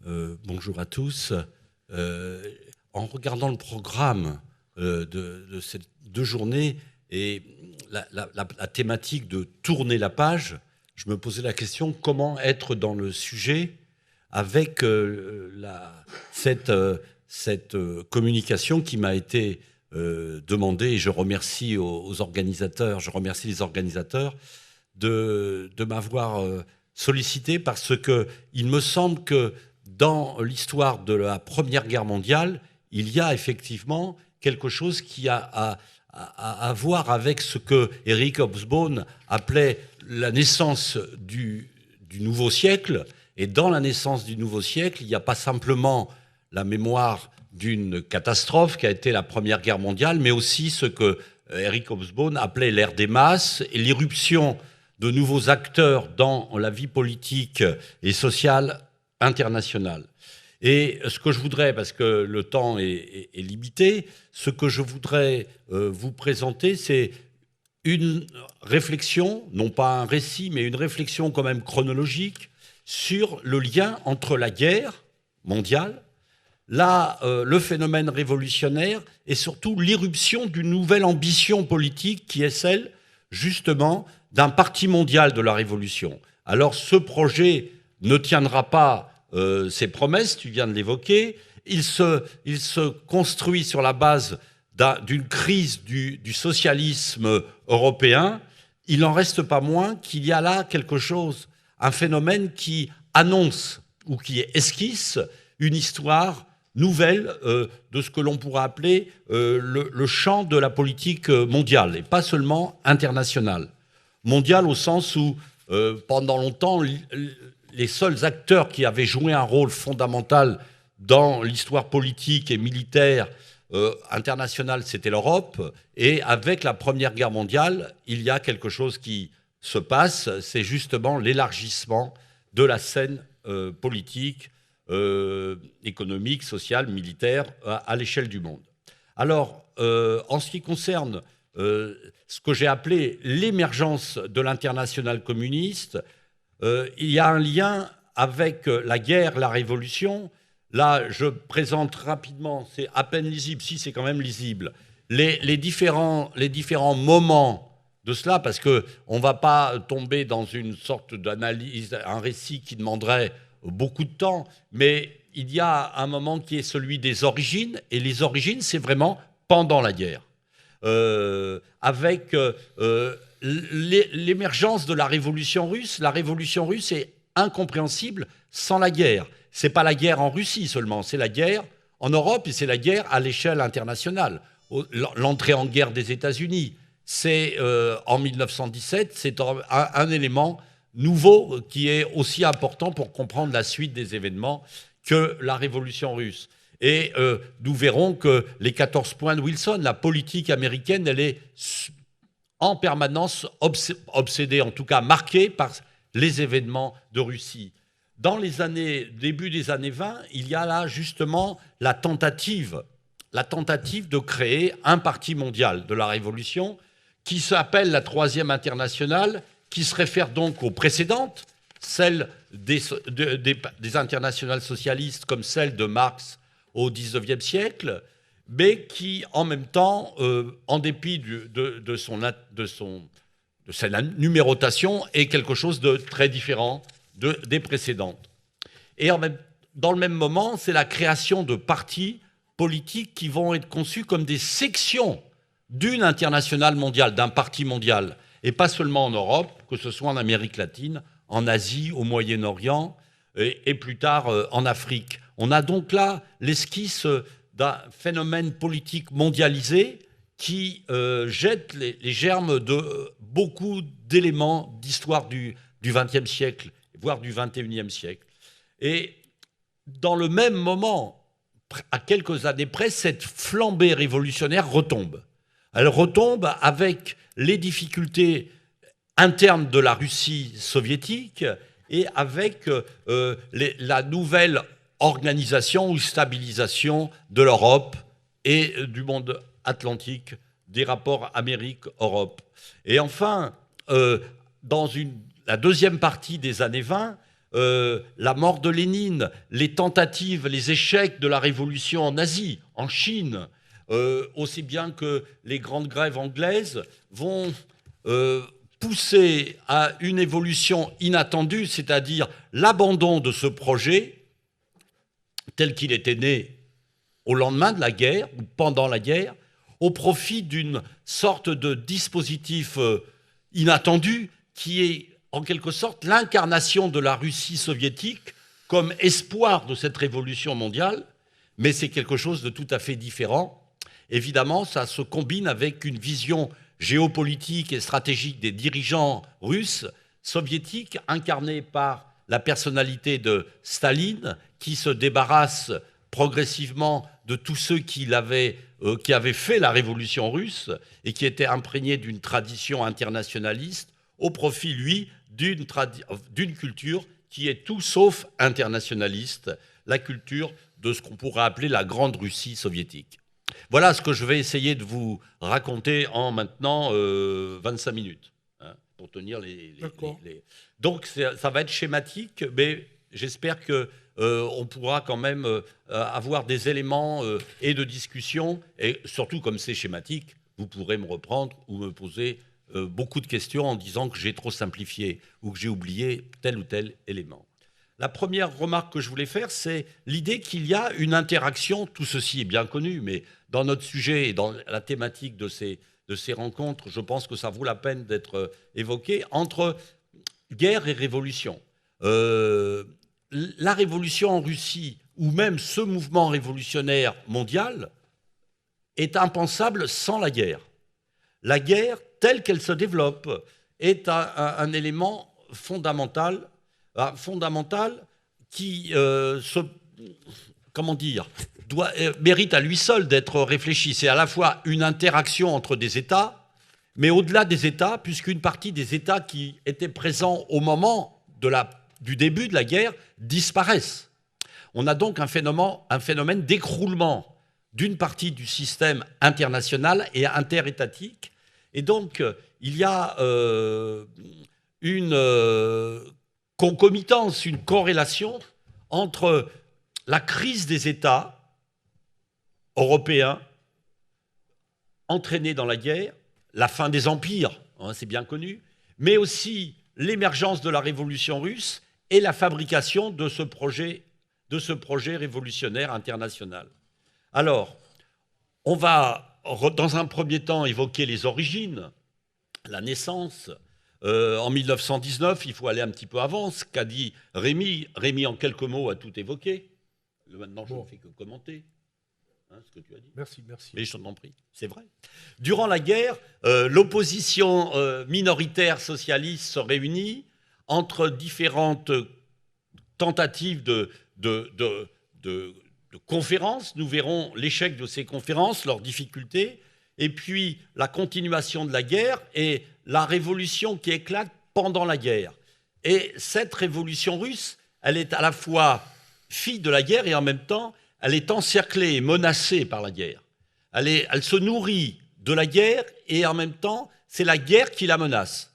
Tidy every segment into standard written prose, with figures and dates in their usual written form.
Bonjour à tous. En regardant le programme de ces 2 journées et la thématique de tourner la page, je me posais la question comment être dans le sujet avec cette communication qui m'a été demandée, et je remercie aux organisateurs, je remercie les organisateurs de m'avoir sollicité, parce que il me semble que dans l'histoire de la Première Guerre mondiale, il y a effectivement quelque chose qui a à voir avec ce que Eric Hobsbawm appelait la naissance du nouveau siècle. Et dans la naissance du nouveau siècle, il n'y a pas simplement la mémoire d'une catastrophe qui a été la Première Guerre mondiale, mais aussi ce que Eric Hobsbawm appelait l'ère des masses et l'irruption de nouveaux acteurs dans la vie politique et sociale internationale. Et ce que je voudrais, parce que le temps est limité, ce que je voudrais vous présenter, c'est une réflexion, non pas un récit, mais une réflexion quand même chronologique sur le lien entre la guerre mondiale, le phénomène révolutionnaire et surtout l'irruption d'une nouvelle ambition politique qui est celle, justement, d'un parti mondial de la Révolution. Alors ce projet ne tiendra pas ses promesses, tu viens de l'évoquer. Il se construit sur la base d'une crise du socialisme européen. Il n'en reste pas moins qu'il y a là quelque chose, un phénomène qui annonce ou qui esquisse une histoire nouvelle de ce que l'on pourrait appeler le champ de la politique mondiale, et pas seulement internationale. Mondiale au sens où, pendant longtemps, les seuls acteurs qui avaient joué un rôle fondamental dans l'histoire politique et militaire internationale, c'était l'Europe. Et avec la Première Guerre mondiale, il y a quelque chose qui se passe, c'est justement l'élargissement de la scène politique, économique, sociale, militaire, à l'échelle du monde. Alors, en ce qui concerne ce que j'ai appelé l'émergence de l'internationale communiste, il y a un lien avec la guerre, la révolution. Là, je présente rapidement, c'est à peine lisible, si c'est quand même lisible, les différents moments de cela, parce qu'on ne va pas tomber dans une sorte d'analyse, un récit qui demanderait beaucoup de temps, mais il y a un moment qui est celui des origines, et les origines, c'est vraiment pendant la guerre. Avec l'émergence de la révolution russe. La révolution russe est incompréhensible sans la guerre. Ce n'est pas la guerre en Russie seulement, c'est la guerre en Europe et c'est la guerre à l'échelle internationale. L'entrée en guerre des États-Unis, c'est en 1917, c'est un élément nouveau qui est aussi important pour comprendre la suite des événements que la révolution russe. Et nous verrons que les 14 points de Wilson, la politique américaine, elle est en permanence obsédée, en tout cas marquée par les événements de Russie. Dans les début des années 20, il y a là justement la tentative de créer un parti mondial de la Révolution qui s'appelle la Troisième Internationale, qui se réfère donc aux précédentes, celles des internationales socialistes comme celle de Marx au XIXe siècle, mais qui, en même temps, en dépit de sa numérotation, est quelque chose de très différent des précédentes. Et dans le même moment, c'est la création de partis politiques qui vont être conçus comme des sections d'une internationale mondiale, d'un parti mondial, et pas seulement en Europe, que ce soit en Amérique latine, en Asie, au Moyen-Orient, et plus tard en Afrique. On a donc là l'esquisse d'un phénomène politique mondialisé qui jette les germes de beaucoup d'éléments d'histoire du XXe siècle, voire du XXIe siècle. Et dans le même moment, à quelques années près, cette flambée révolutionnaire retombe. Elle retombe avec les difficultés internes de la Russie soviétique et avec la nouvelle organisation ou stabilisation de l'Europe et du monde atlantique, des rapports Amérique-Europe. Et enfin, dans la deuxième partie des années 20, la mort de Lénine, les tentatives, les échecs de la révolution en Asie, en Chine, aussi bien que les grandes grèves anglaises, vont pousser à une évolution inattendue, c'est-à-dire l'abandon de ce projet tel qu'il était né au lendemain de la guerre ou pendant la guerre, au profit d'une sorte de dispositif inattendu qui est en quelque sorte l'incarnation de la Russie soviétique comme espoir de cette révolution mondiale, mais c'est quelque chose de tout à fait différent. Évidemment, ça se combine avec une vision géopolitique et stratégique des dirigeants russes, soviétiques, incarnés par la personnalité de Staline, qui se débarrasse progressivement de tous ceux qui avaient fait la révolution russe et qui étaient imprégnés d'une tradition internationaliste, au profit, lui, d'une culture qui est tout sauf internationaliste, la culture de ce qu'on pourrait appeler la Grande Russie soviétique. Voilà ce que je vais essayer de vous raconter en maintenant 25 minutes, hein, pour tenir les... Donc ça va être schématique, mais j'espère qu'on pourra quand même avoir des éléments et de discussion, et surtout comme c'est schématique, vous pourrez me reprendre ou me poser beaucoup de questions en disant que j'ai trop simplifié ou que j'ai oublié tel ou tel élément. La première remarque que je voulais faire, c'est l'idée qu'il y a une interaction, tout ceci est bien connu, mais dans notre sujet et dans la thématique de ces rencontres, je pense que ça vaut la peine d'être évoqué, entre guerre et révolution. La révolution en Russie, ou même ce mouvement révolutionnaire mondial, est impensable sans la guerre. La guerre, telle qu'elle se développe, est un élément fondamental qui mérite à lui seul d'être réfléchi. C'est à la fois une interaction entre des États, mais au-delà des États, puisqu'une partie des États qui étaient présents au moment du début de la guerre disparaissent. On a donc un phénomène d'écroulement d'une partie du système international et interétatique. Et donc, il y a une concomitance, une corrélation entre la crise des États européens entraînés dans la guerre, la fin des empires, hein, c'est bien connu, mais aussi l'émergence de la révolution russe et la fabrication de ce projet révolutionnaire international. Alors, on va, dans un premier temps, évoquer les origines, la naissance. En 1919, il faut aller un petit peu avant, ce qu'a dit Rémi. Rémi, en quelques mots, a tout évoqué. Maintenant, je ne fais que commenter ce que tu as dit. Merci. Mais je t'en prie, c'est vrai. Durant la guerre, l'opposition minoritaire socialiste se réunit entre différentes tentatives de conférences. Nous verrons l'échec de ces conférences, leurs difficultés, et puis la continuation de la guerre et la révolution qui éclate pendant la guerre. Et cette révolution russe, elle est à la fois fille de la guerre et en même temps, elle est encerclée et menacée par la guerre. Elle se nourrit de la guerre et en même temps, c'est la guerre qui la menace.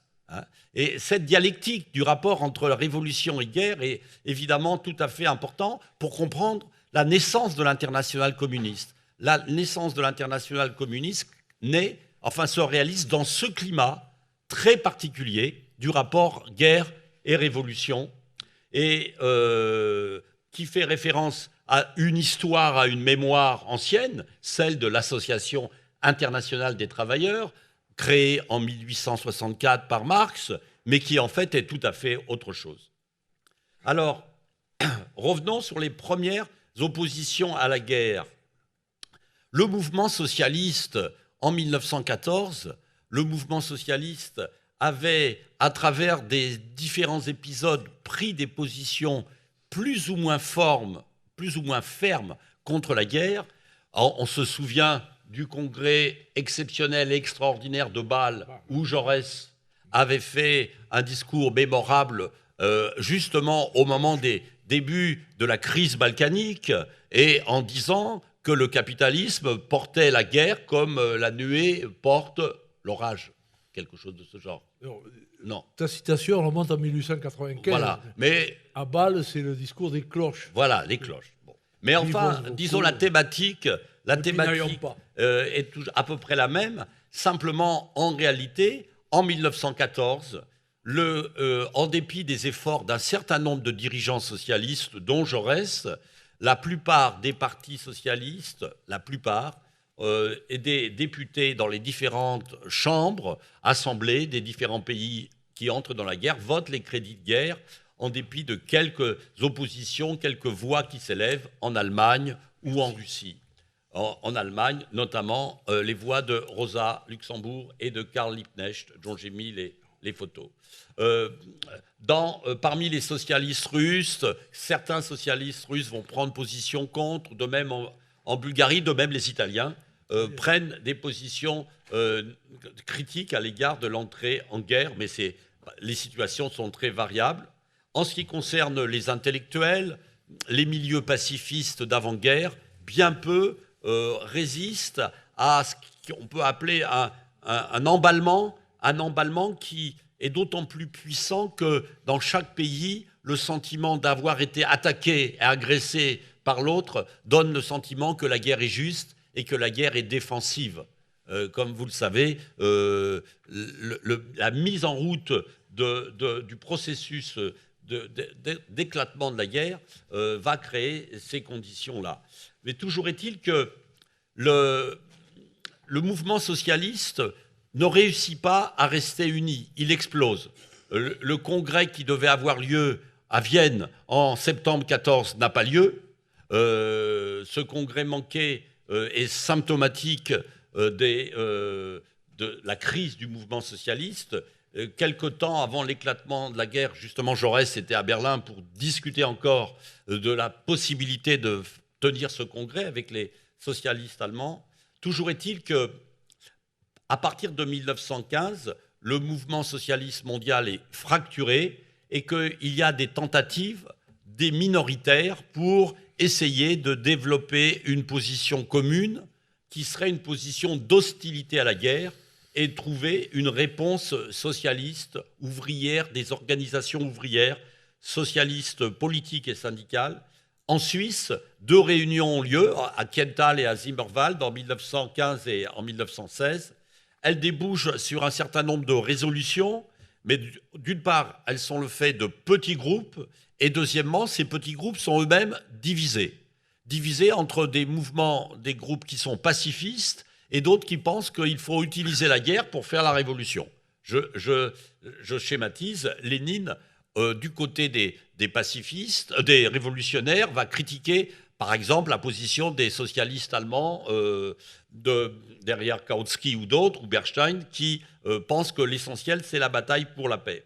Et cette dialectique du rapport entre la révolution et guerre est évidemment tout à fait important pour comprendre la naissance de l'internationale communiste. La naissance de l'internationale communiste se réalise dans ce climat très particulier du rapport guerre et révolution, et qui fait référence à une histoire, à une mémoire ancienne, celle de l'Association internationale des travailleurs, créée en 1864 par Marx, mais qui en fait est tout à fait autre chose. Alors, revenons sur les premières oppositions à la guerre. Le mouvement socialiste, en 1914, le mouvement socialiste avait, à travers des différents épisodes, pris des positions plus ou moins fermes contre la guerre. On se souvient du congrès exceptionnel et extraordinaire de Bâle, où Jaurès avait fait un discours mémorable, justement au moment des débuts de la crise balkanique, et en disant que le capitalisme portait la guerre comme la nuée porte l'orage. quelque chose de ce genre. Non. Non. Ta citation remonte en 1895. Voilà, mais... À Bâle, c'est le discours des cloches. Voilà, les cloches. Bon. Mais enfin, disons, la thématique est à peu près la même. Simplement, en réalité, en 1914, en dépit des efforts d'un certain nombre de dirigeants socialistes, dont Jaurès, la plupart des partis socialistes, et des députés dans les différentes chambres, assemblées des différents pays qui entrent dans la guerre, votent les crédits de guerre, en dépit de quelques oppositions, quelques voix qui s'élèvent en Allemagne ou en Russie. En Allemagne, notamment les voix de Rosa Luxembourg et de Karl Liebknecht, dont j'ai mis les photos. Parmi les socialistes russes, certains socialistes russes vont prendre position contre, de même en Bulgarie, de même les Italiens prennent des positions critiques à l'égard de l'entrée en guerre, mais les situations sont très variables. En ce qui concerne les intellectuels, les milieux pacifistes d'avant-guerre, bien peu résistent à ce qu'on peut appeler un emballement qui est d'autant plus puissant que dans chaque pays, le sentiment d'avoir été attaqué et agressé par l'autre donne le sentiment que la guerre est juste et que la guerre est défensive. Comme vous le savez, la mise en route du processus d'éclatement de la guerre va créer ces conditions-là. Mais toujours est-il que le mouvement socialiste ne réussit pas à rester uni, il explose. Le congrès qui devait avoir lieu à Vienne en septembre 14 n'a pas lieu. Ce congrès manqué est symptomatique de la crise du mouvement socialiste. Quelque temps avant l'éclatement de la guerre, justement, Jaurès était à Berlin pour discuter encore de la possibilité de tenir ce congrès avec les socialistes allemands. Toujours est-il que, à partir de 1915, le mouvement socialiste mondial est fracturé et qu'il y a des tentatives des minoritaires pour essayer de développer une position commune qui serait une position d'hostilité à la guerre et trouver une réponse socialiste, ouvrière, des organisations ouvrières, socialistes politiques et syndicales. En Suisse, 2 réunions ont lieu, à Kiental et à Zimmerwald, en 1915 et en 1916. Elles débouchent sur un certain nombre de résolutions, mais d'une part, elles sont le fait de petits groupes, et deuxièmement, ces petits groupes sont eux-mêmes divisés entre des mouvements, des groupes qui sont pacifistes, et d'autres qui pensent qu'il faut utiliser la guerre pour faire la révolution. Je schématise, Lénine, du côté des pacifistes, des révolutionnaires, va critiquer, par exemple, la position des socialistes allemands derrière Kautsky ou d'autres, ou Bernstein, qui pensent que l'essentiel, c'est la bataille pour la paix.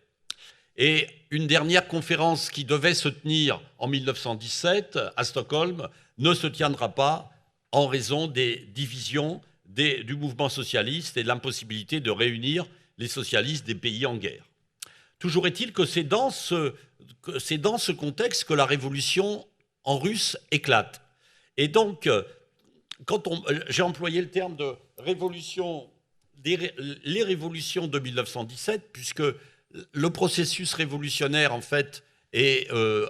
Et une dernière conférence qui devait se tenir en 1917 à Stockholm ne se tiendra pas en raison des divisions du mouvement socialiste et de l'impossibilité de réunir les socialistes des pays en guerre. Toujours est-il que c'est dans ce contexte que la révolution en russe éclate. Et donc, j'ai employé le terme de révolution, les révolutions de 1917, puisque le processus révolutionnaire, en fait,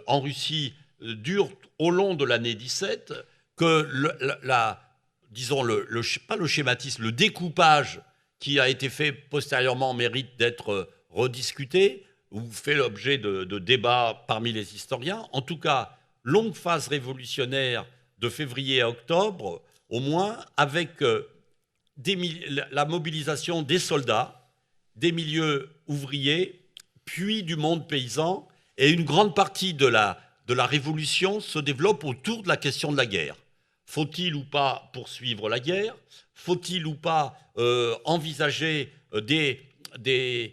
en Russie, dure au long de l'année 17, que pas le schématisme, le découpage qui a été fait postérieurement mérite d'être rediscuté ou fait l'objet de débats parmi les historiens. En tout cas, longue phase révolutionnaire de février à octobre, au moins, avec la mobilisation des soldats, des milieux ouvriers, puis du monde paysan, et une grande partie de la révolution se développe autour de la question de la guerre. Faut-il ou pas poursuivre la guerre? Faut-il ou pas envisager des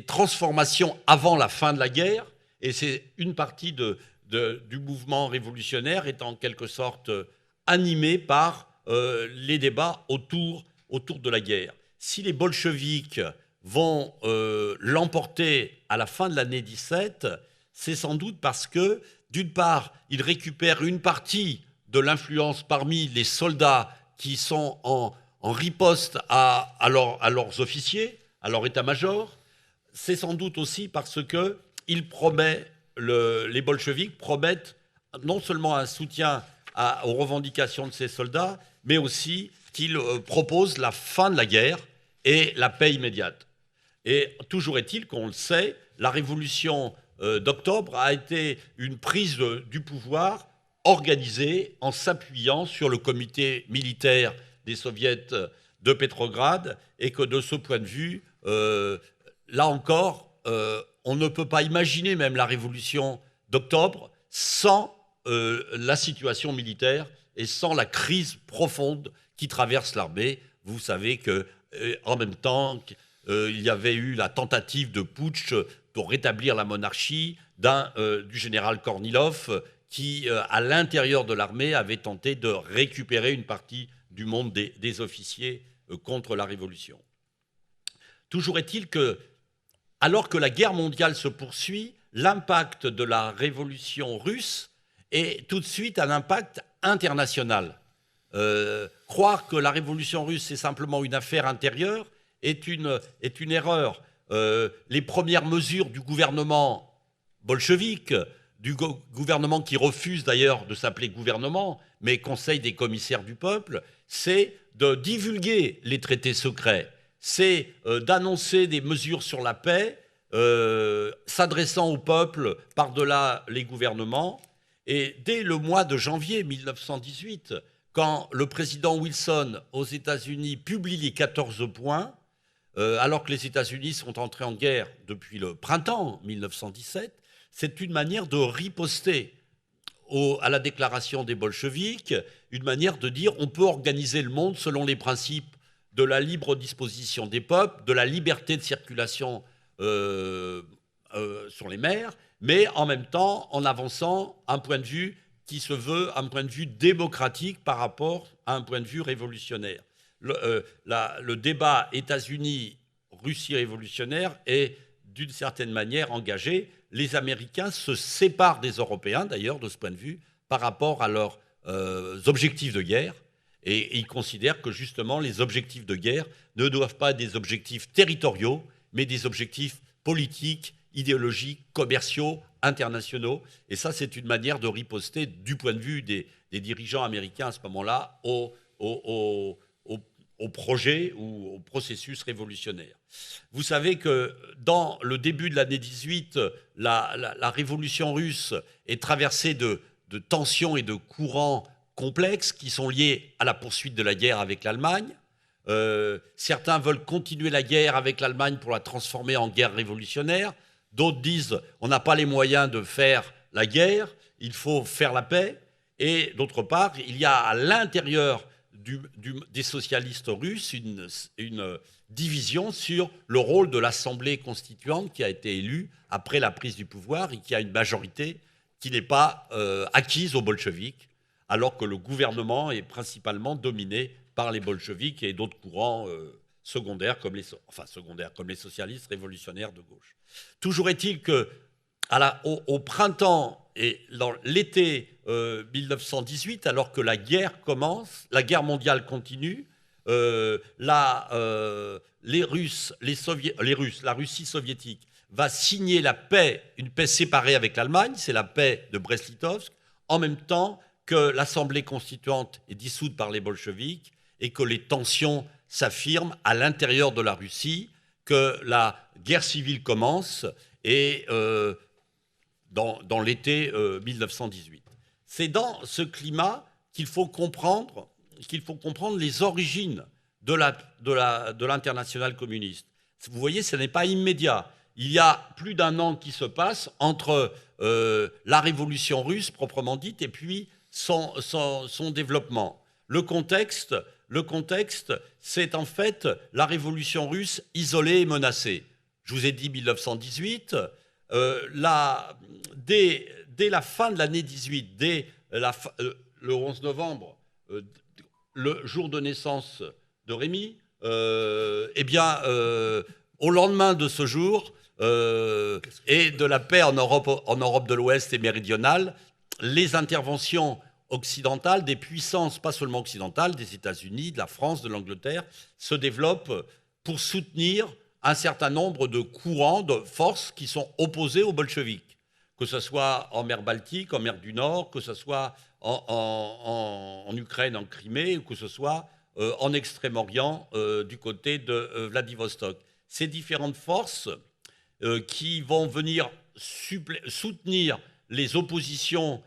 transformations avant la fin de la guerre? Et c'est une partie du mouvement révolutionnaire est en quelque sorte animée par les débats autour de la guerre. Si les bolcheviks vont l'emporter à la fin de l'année 17, c'est sans doute parce que, d'une part, ils récupèrent une partie de l'influence parmi les soldats qui sont en riposte à leurs officiers, à leur état-major, c'est sans doute aussi parce que les bolcheviks promettent non seulement un soutien aux revendications de ces soldats, mais aussi qu'ils proposent la fin de la guerre et la paix immédiate. Et toujours est-il qu'on le sait, la révolution d'octobre a été une prise du pouvoir organisée en s'appuyant sur le comité militaire des soviets de Pétrograd, et que de ce point de vue, là encore, on ne peut pas imaginer même la révolution d'octobre sans la situation militaire et sans la crise profonde qui traverse l'armée. Vous savez qu'en même temps, il y avait eu la tentative de putsch pour rétablir la monarchie du général Kornilov, qui, à l'intérieur de l'armée, avait tenté de récupérer une partie du monde des officiers contre la révolution. Toujours est-il que, alors que la guerre mondiale se poursuit, l'impact de la révolution russe est tout de suite un impact international. Croire que la révolution russe est simplement une affaire intérieure est une erreur. Les premières mesures du gouvernement bolchevique, du gouvernement qui refuse d'ailleurs de s'appeler gouvernement, mais Conseil des commissaires du peuple, c'est de divulguer les traités secrets, c'est d'annoncer des mesures sur la paix, s'adressant au peuple par-delà les gouvernements. Et dès le mois de janvier 1918, quand le président Wilson aux États-Unis publie les 14 points, alors que les États-Unis sont entrés en guerre depuis le printemps 1917, c'est une manière de riposter à la déclaration des bolcheviks, une manière de dire on peut organiser le monde selon les principes de la libre disposition des peuples, de la liberté de circulation sur les mers, mais en même temps en avançant un point de vue qui se veut un point de vue démocratique par rapport à un point de vue révolutionnaire. Le débat États-Unis-Russie révolutionnaire est d'une certaine manière engagé. Les Américains se séparent des Européens, d'ailleurs, de ce point de vue, par rapport à leurs objectifs de guerre. Et ils considèrent que, justement, les objectifs de guerre ne doivent pas être des objectifs territoriaux, mais des objectifs politiques, idéologiques, commerciaux, internationaux. Et ça, c'est une manière de riposter, du point de vue des dirigeants américains à ce moment-là, au projet ou au processus révolutionnaire. Vous savez que dans le début de l'année 18, la révolution russe est traversée de tensions et de courants complexes qui sont liés à la poursuite de la guerre avec l'Allemagne. Certains veulent continuer la guerre avec l'Allemagne pour la transformer en guerre révolutionnaire. D'autres disent on n'a pas les moyens de faire la guerre, il faut faire la paix. Et d'autre part, il y a à l'intérieur des socialistes russes une division sur le rôle de l'Assemblée constituante qui a été élue après la prise du pouvoir et qui a une majorité qui n'est pas acquise aux bolcheviks, alors que le gouvernement est principalement dominé par les bolcheviks et d'autres courants secondaires comme les socialistes révolutionnaires de gauche. Toujours est-il que au printemps et dans l'été 1918, alors que la guerre commence, la guerre mondiale continue, la Russie soviétique va signer la paix, une paix séparée avec l'Allemagne, c'est la paix de Brest-Litovsk, en même temps que l'Assemblée constituante est dissoute par les bolcheviks et que les tensions s'affirment à l'intérieur de la Russie, que la guerre civile commence et dans l'été 1918. C'est dans ce climat qu'il faut comprendre les origines de l'internationale communiste. Vous voyez, ce n'est pas immédiat. Il y a plus d'1 an qui se passe entre la révolution russe proprement dite et puis son développement. Le contexte, c'est en fait la révolution russe isolée et menacée. Je vous ai dit 1918, dès la fin de l'année 18, dès le 11 novembre, le jour de naissance de Rémy, au lendemain de ce jour et de la paix en Europe de l'Ouest et méridionale, les interventions occidentales, des puissances, pas seulement occidentales, des États-Unis, de la France, de l'Angleterre, se développent pour soutenir un certain nombre de courants, de forces qui sont opposés aux bolcheviks, que ce soit en mer Baltique, en mer du Nord, que ce soit en Ukraine, en Crimée, ou que ce soit en Extrême-Orient, du côté de Vladivostok. Ces différentes forces qui vont venir soutenir les oppositions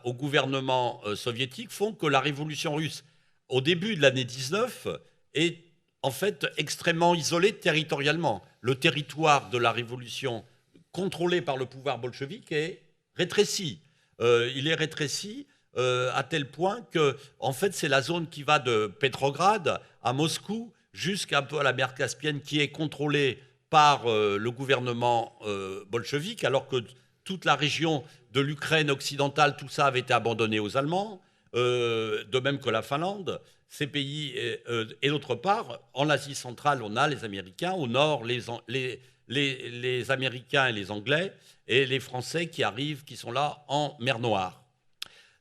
au gouvernement soviétique font que la révolution russe, au début de l'année 19, est en fait extrêmement isolée territorialement. Le territoire de la révolution contrôlé par le pouvoir bolchevique est rétréci. Il est rétréci à tel point que, en fait, c'est la zone qui va de Petrograd à Moscou jusqu'à un peu à la mer Caspienne qui est contrôlée par le gouvernement bolchevique, alors que toute la région de l'Ukraine occidentale, tout ça avait été abandonné aux Allemands, de même que la Finlande. Ces pays, et d'autre part, en Asie centrale, on a les Américains, au nord, les Américains et les Anglais, et les Français qui arrivent, qui sont là en mer Noire.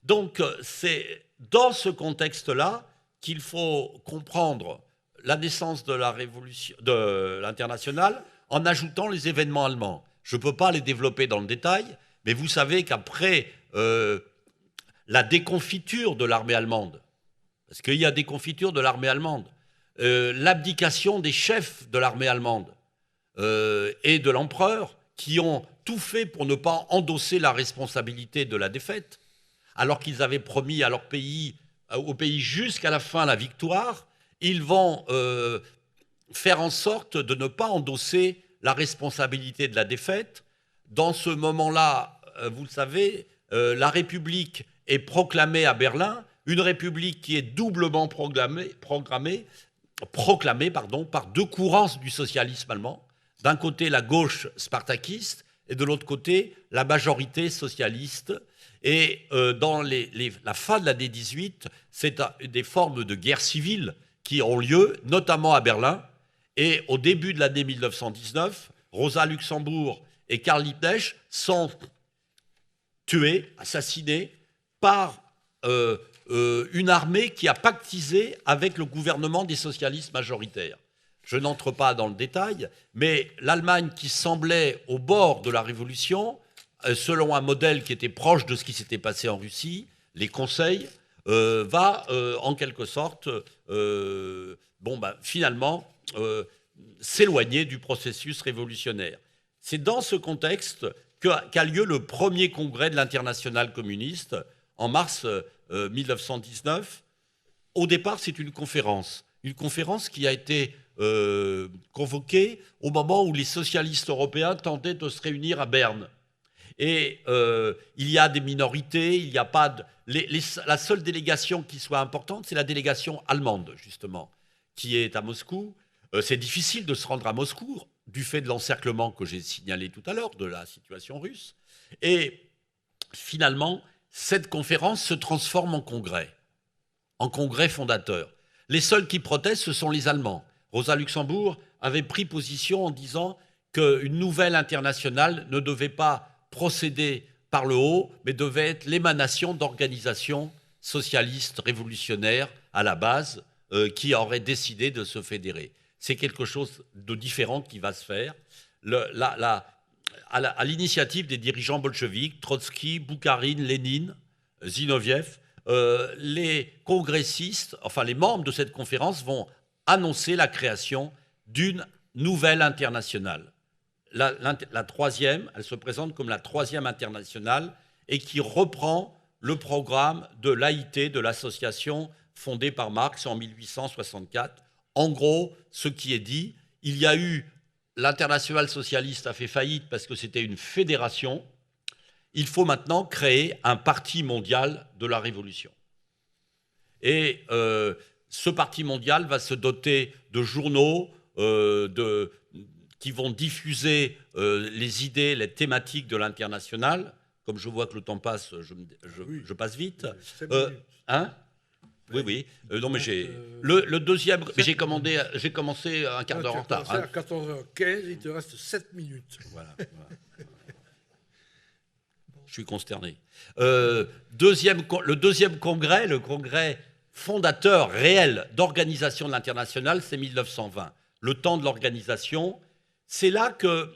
Donc, c'est dans ce contexte-là qu'il faut comprendre la naissance de la révolution, de l'internationale, en ajoutant les événements allemands. Je ne peux pas les développer dans le détail, mais vous savez qu'après la déconfiture de l'armée allemande, parce qu'il y a déconfiture de l'armée allemande, l'abdication des chefs de l'armée allemande et de l'empereur, qui ont tout fait pour ne pas endosser la responsabilité de la défaite, alors qu'ils avaient promis à leur pays, au pays jusqu'à la fin la victoire, ils vont faire en sorte de ne pas endosser la responsabilité de la défaite. Dans ce moment-là, vous le savez, la République est proclamée à Berlin, une République qui est doublement proclamée par deux courants du socialisme allemand. D'un côté, la gauche spartakiste, et de l'autre côté, la majorité socialiste. Et dans la fin de l'année 18, c'est des formes de guerre civile qui ont lieu, notamment à Berlin. Et au début de l'année 1919, Rosa Luxembourg et Karl Liebknecht sont tués, assassinés par une armée qui a pactisé avec le gouvernement des socialistes majoritaires. Je n'entre pas dans le détail, mais l'Allemagne qui semblait au bord de la révolution, selon un modèle qui était proche de ce qui s'était passé en Russie, les conseils, va en quelque sorte, finalement, s'éloigner du processus révolutionnaire. C'est dans ce contexte qu'a lieu le premier congrès de l'Internationale communiste en mars 1919. Au départ, c'est une conférence qui a été convoquée au moment où les socialistes européens tentaient de se réunir à Berne. Et il y a des minorités, il n'y a pas de... la seule délégation qui soit importante, c'est la délégation allemande, justement, qui est à Moscou. C'est difficile de se rendre à Moscou, du fait de l'encerclement que j'ai signalé tout à l'heure, de la situation russe. Et finalement, cette conférence se transforme en congrès fondateur. Les seuls qui protestent, ce sont les Allemands. Rosa Luxembourg avait pris position en disant qu'une nouvelle internationale ne devait pas procéder par le haut, mais devait être l'émanation d'organisations socialistes révolutionnaires à la base qui auraient décidé de se fédérer. C'est quelque chose de différent qui va se faire. À l'initiative des dirigeants bolcheviques, Trotsky, Boukharine, Lénine, Zinoviev, les congressistes, enfin les membres de cette conférence vont annoncer la création d'une nouvelle internationale. La troisième, elle se présente comme la troisième internationale et qui reprend le programme de l'AIT, de l'association fondée par Marx en 1864. En gros, ce qui est dit, il y a eu, l'internationale socialiste a fait faillite parce que c'était une fédération. Il faut maintenant créer un parti mondial de la révolution. Et ce parti mondial va se doter de journaux qui vont diffuser les idées, les thématiques de l'internationale. Comme je vois que le temps passe, je passe vite. Oui. Non, mais le deuxième. Mais j'ai commencé un quart d'heure en retard. À 14h15, il te reste 7 minutes. Voilà. Je suis consterné. Le deuxième congrès, le congrès fondateur réel d'organisation de l'internationale, c'est 1920. le temps de l'organisation, c'est là que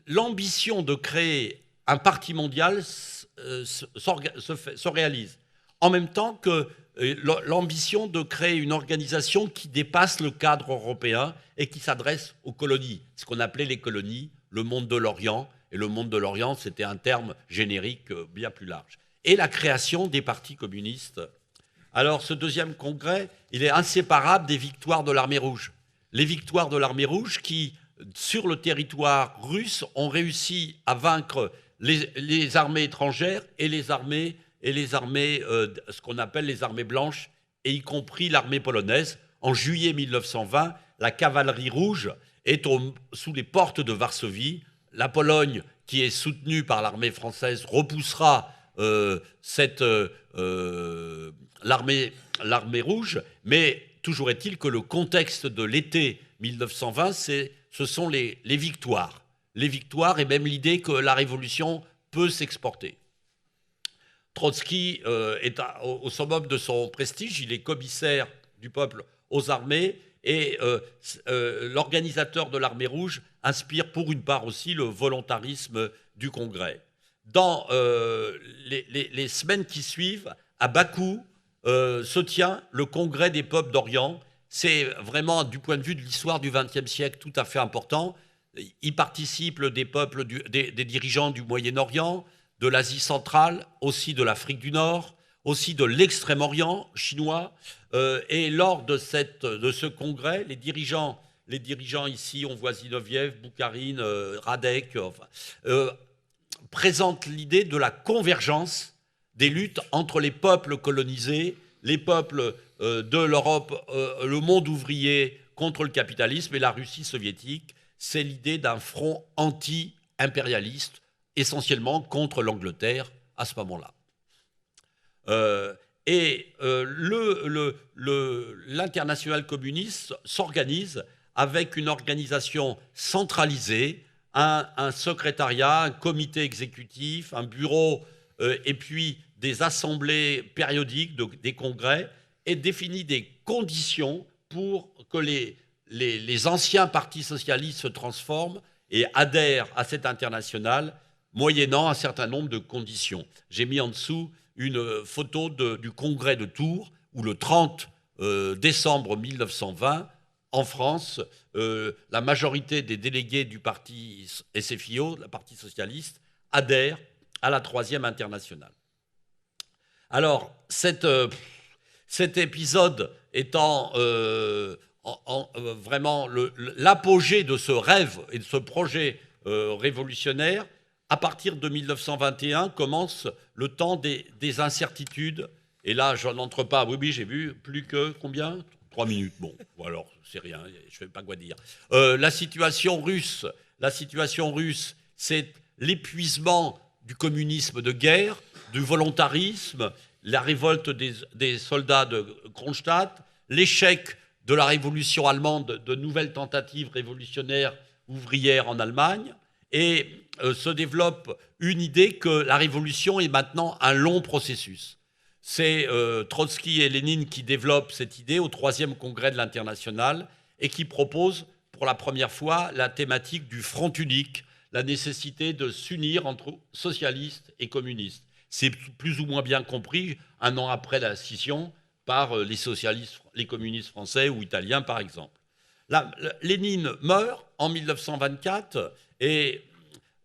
l'ambition de créer un parti mondial se réalise. En même temps que l'ambition de créer une organisation qui dépasse le cadre européen et qui s'adresse aux colonies, ce qu'on appelait les colonies, le monde de l'Orient. Et le monde de l'Orient, c'était un terme générique bien plus large. Et la création des partis communistes. Alors, ce deuxième congrès, il est inséparable des victoires de l'Armée rouge. Les victoires de l'Armée rouge qui, sur le territoire russe, ont réussi à vaincre les armées étrangères et les armées, ce qu'on appelle les armées blanches, et y compris l'armée polonaise. En juillet 1920, la cavalerie rouge est sous les portes de Varsovie. La Pologne, qui est soutenue par l'armée française, repoussera l'armée rouge, mais toujours est-il que le contexte de l'été 1920, ce sont les victoires. Les victoires et même l'idée que la révolution peut s'exporter. Trotsky est au summum de son prestige, il est commissaire du peuple aux armées et l'organisateur de l'armée rouge inspire pour une part aussi le volontarisme du Congrès. Dans les semaines qui suivent, à Bakou, se tient le Congrès des peuples d'Orient. C'est vraiment, du point de vue de l'histoire du XXe siècle, tout à fait important. Y participent des dirigeants du Moyen-Orient, de l'Asie centrale, aussi de l'Afrique du Nord, aussi de l'Extrême-Orient chinois. Et lors de ce congrès, les dirigeants ici, on voit Zinoviev, Boukharine, Radek, présentent l'idée de la convergence des luttes entre les peuples colonisés, les peuples de l'Europe, le monde ouvrier contre le capitalisme et la Russie soviétique. C'est l'idée d'un front anti-impérialiste, essentiellement contre l'Angleterre à ce moment-là. L'internationale communiste s'organise avec une organisation centralisée, un secrétariat, un comité exécutif, un bureau, et puis des assemblées périodiques, des congrès, et définit des conditions pour que les anciens partis socialistes se transforment et adhèrent à cette internationale, moyennant un certain nombre de conditions. J'ai mis en dessous une photo du congrès de Tours, où le 30 décembre 1920, en France, la majorité des délégués du parti SFIO, le Parti socialiste, adhèrent à la Troisième internationale. Alors, cet épisode étant vraiment l'apogée de ce rêve et de ce projet révolutionnaire, à partir de 1921 commence le temps des incertitudes. Et là, je n'entre pas. Oui, j'ai vu plus que combien ? 3 minutes. Bon, ou alors, c'est rien, je ne sais pas quoi dire. La situation russe, c'est l'épuisement du communisme de guerre, du volontarisme, la révolte des soldats de Kronstadt, l'échec de la révolution allemande, de nouvelles tentatives révolutionnaires ouvrières en Allemagne, et se développe une idée que la révolution est maintenant un long processus. C'est Trotsky et Lénine qui développent cette idée au 3e congrès de l'Internationale et qui proposent pour la première fois la thématique du front unique, la nécessité de s'unir entre socialistes et communistes. C'est plus ou moins bien compris un an après la scission par les communistes français ou italiens, par exemple. Lénine meurt en 1924 et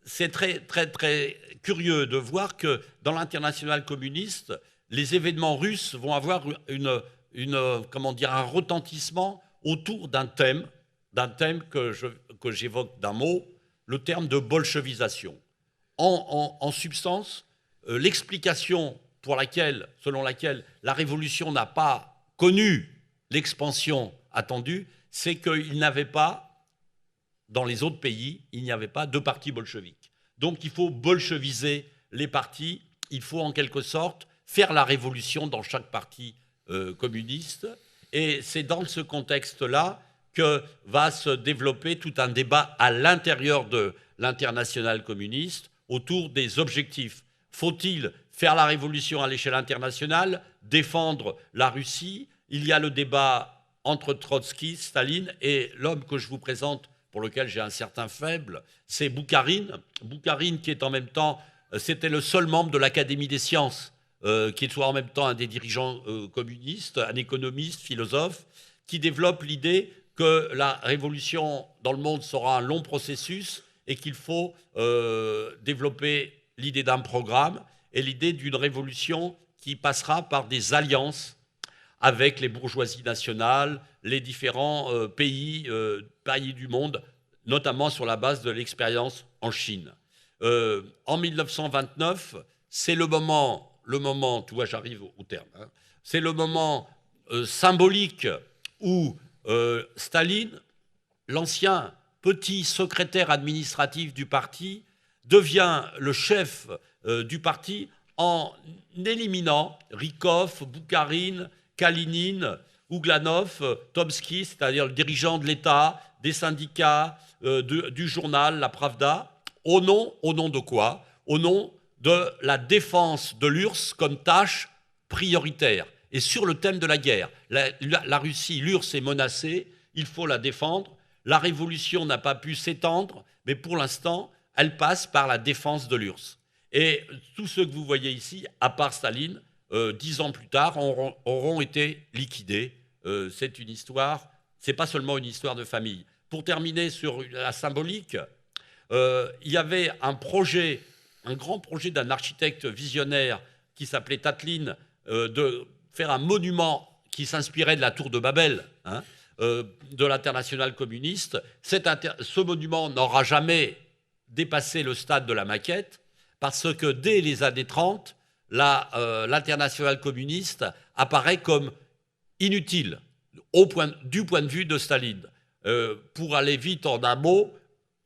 c'est très, très, très curieux de voir que dans l'internationale communiste, les événements russes vont avoir un retentissement autour d'un thème que j'évoque d'un mot, le terme de bolchevisation. En substance, l'explication selon laquelle la révolution n'a pas connu l'expansion attendue, c'est qu'il n'avait pas, dans les autres pays, il n'y avait pas de parti bolchevique. Donc il faut bolcheviser les partis, il faut en quelque sorte faire la révolution dans chaque parti communiste. Et c'est dans ce contexte-là que va se développer tout un débat à l'intérieur de l'internationale communiste autour des objectifs. Faut-il faire la révolution à l'échelle internationale, défendre la Russie ? Il y a le débat entre Trotsky, Staline et l'homme que je vous présente, pour lequel j'ai un certain faible, c'est Boukharine. Boukharine qui est en même temps, c'était le seul membre de l'Académie des sciences, qui soit en même temps un des dirigeants communistes, un économiste, philosophe, qui développe l'idée que la révolution dans le monde sera un long processus et qu'il faut développer l'idée d'un programme et l'idée d'une révolution qui passera par des alliances avec les bourgeoisies nationales, les différents pays du monde, notamment sur la base de l'expérience en Chine. En 1929, c'est le moment, tu vois, j'arrive au terme, hein, c'est le moment symbolique où Staline, l'ancien petit secrétaire administratif du parti, devient le chef du parti en éliminant Rykov, Boukharine, Kalinine, Ouglanov, Tomsky, c'est-à-dire le dirigeant de l'État, des syndicats, du journal, la Pravda, au nom de quoi? Au nom de la défense de l'URSS comme tâche prioritaire. Et sur le thème de la guerre, la Russie, l'URSS est menacée, il faut la défendre. La révolution n'a pas pu s'étendre, mais pour l'instant, elle passe par la défense de l'URSS. Et tous ceux que vous voyez ici, à part Staline, 10 ans plus tard, auront été liquidés. C'est une histoire, c'est pas seulement une histoire de famille. Pour terminer sur la symbolique, il y avait un grand projet d'un architecte visionnaire qui s'appelait Tatlin, de faire un monument qui s'inspirait de la tour de Babel, hein, de l'internationale communiste. Ce monument n'aura jamais dépassé le stade de la maquette, parce que dès les années 30, l'internationale communiste apparaît comme inutile du point de vue de Staline. Pour aller vite en un mot,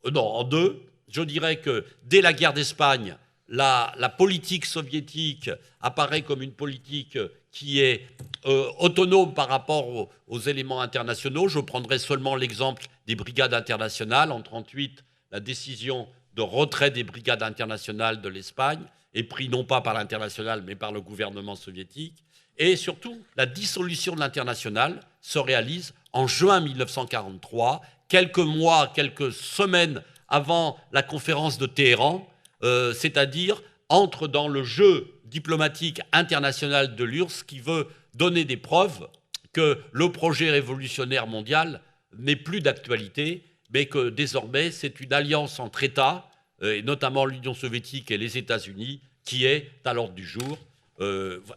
en deux, je dirais que dès la guerre d'Espagne, la politique soviétique apparaît comme une politique qui est autonome par rapport aux éléments internationaux. Je prendrai seulement l'exemple des brigades internationales. En 1938, la décision de retrait des brigades internationales de l'Espagne est prise non pas par l'international, mais par le gouvernement soviétique. Et surtout, la dissolution de l'international se réalise en juin 1943, quelques semaines avant la conférence de Téhéran, c'est-à-dire entre dans le jeu diplomatique international de l'URSS qui veut donner des preuves que le projet révolutionnaire mondial n'est plus d'actualité, mais que désormais c'est une alliance entre États, et notamment l'Union soviétique et les États-Unis, qui est à l'ordre du jour.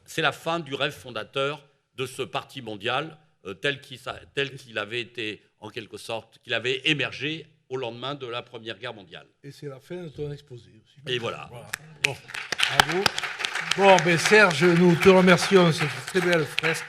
C'est la fin du rêve fondateur de ce parti mondial tel qu'il avait été, en quelque sorte, qu'il avait émergé au lendemain de la Première Guerre mondiale. Et c'est la fin de ton exposé aussi. Et voilà. Bon, bravo. Bon, Serge, nous te remercions de cette très belle fresque.